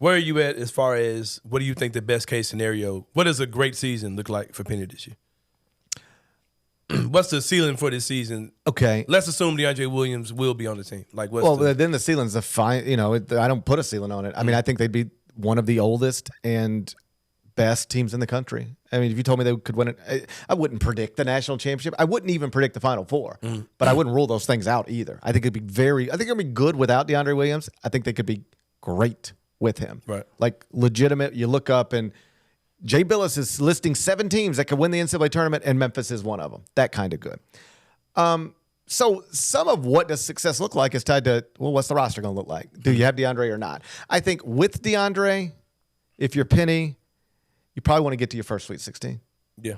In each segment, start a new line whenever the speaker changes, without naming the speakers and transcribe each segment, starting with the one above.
Where are you at as far as what do you think the best case scenario? What does a great season look like for Penny this year? What's the ceiling for this season?
Okay.
Let's assume DeAndre Williams will be on the team. Like,
then the ceiling's a fine. I don't put a ceiling on it. I mean, I think they'd be one of the oldest and best teams in the country. I mean, if you told me they could win it, I wouldn't predict the national championship. I wouldn't even predict the Final Four. But I wouldn't rule those things out either. I think it'd be good without DeAndre Williams. I think they could be great with him.
Right.
Like legitimate. You look up and Jay Billis is listing 7 teams that could win the NCAA tournament, and Memphis is one of them. That kind of good. So some of what does success look like is tied to, well, what's the roster going to look like? Do you have DeAndre or not? I think with DeAndre, if you're Penny, you probably want to get to your first Sweet 16.
Yeah.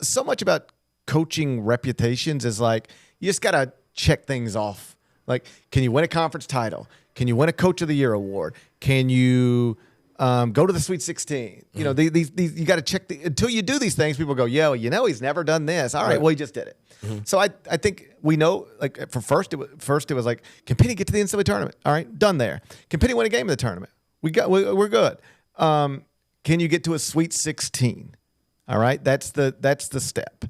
So much about coaching reputations is like, you just got to check things off. Like, can you win a conference title? Can you win a Coach of the Year award? Can you go to the Sweet 16? You know, these you got to check until you do these things. People go, he's never done this. All right, well, he just did it. So I think we know, like, for first it was like, can Penny get to the NCAA tournament? All right, done there. Can Penny win a game in the tournament? We're good. Can you get to a Sweet 16? All right, that's the step.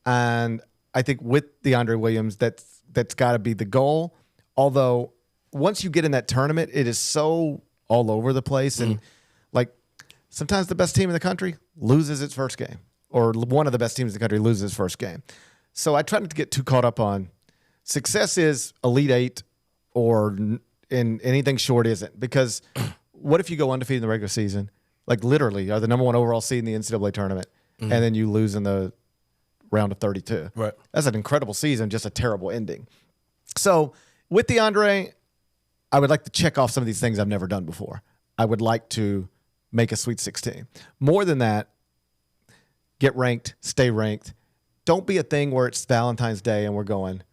And I think with DeAndre Williams, that's got to be the goal. Although once you get in that tournament, it is so all over the place. And like sometimes the best team in the country loses its first game, or one of the best teams in the country loses its first game. So I try not to get too caught up on success is Elite Eight or in anything short isn't. Because what if you go undefeated in the regular season, like literally are the number 1 overall seed in the NCAA tournament, and then you lose in the round of 32?
Right.
That's an incredible season, just a terrible ending. So with DeAndre, I would like to check off some of these things I've never done before. I would like to make a Sweet 16. More than that, get ranked, stay ranked. Don't be a thing where it's Valentine's Day and we're going,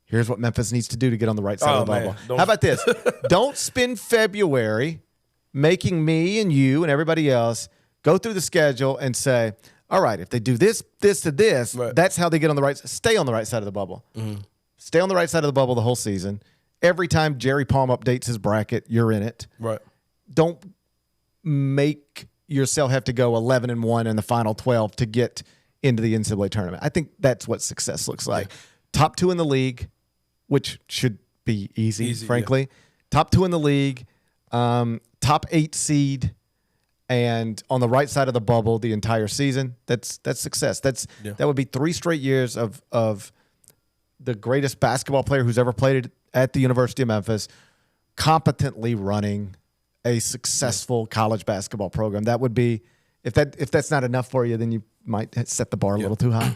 here's what Memphis needs to do to get on the right side of the bubble. How about this? Don't spend February making me and you and everybody else go through the schedule and say, all right, if they do this, this, to this, that's how they get on the right side. Stay on the right side of the bubble. Stay on the right side of the bubble the whole season. Every time Jerry Palm updates his bracket, you're in it.
Right.
Don't make yourself have to go 11-1 in the final 12 to get into the NCAA tournament. I think that's what success looks like. Yeah. Top 2 in the league, which should be easy frankly. Yeah. Top 2 in the league, top 8 seed, and on the right side of the bubble the entire season. That's success. That would be 3 straight years of the greatest basketball player who's ever played at the University of Memphis, competently running a successful college basketball program. That would be, if that's not enough for you, then you might set the bar a little too high.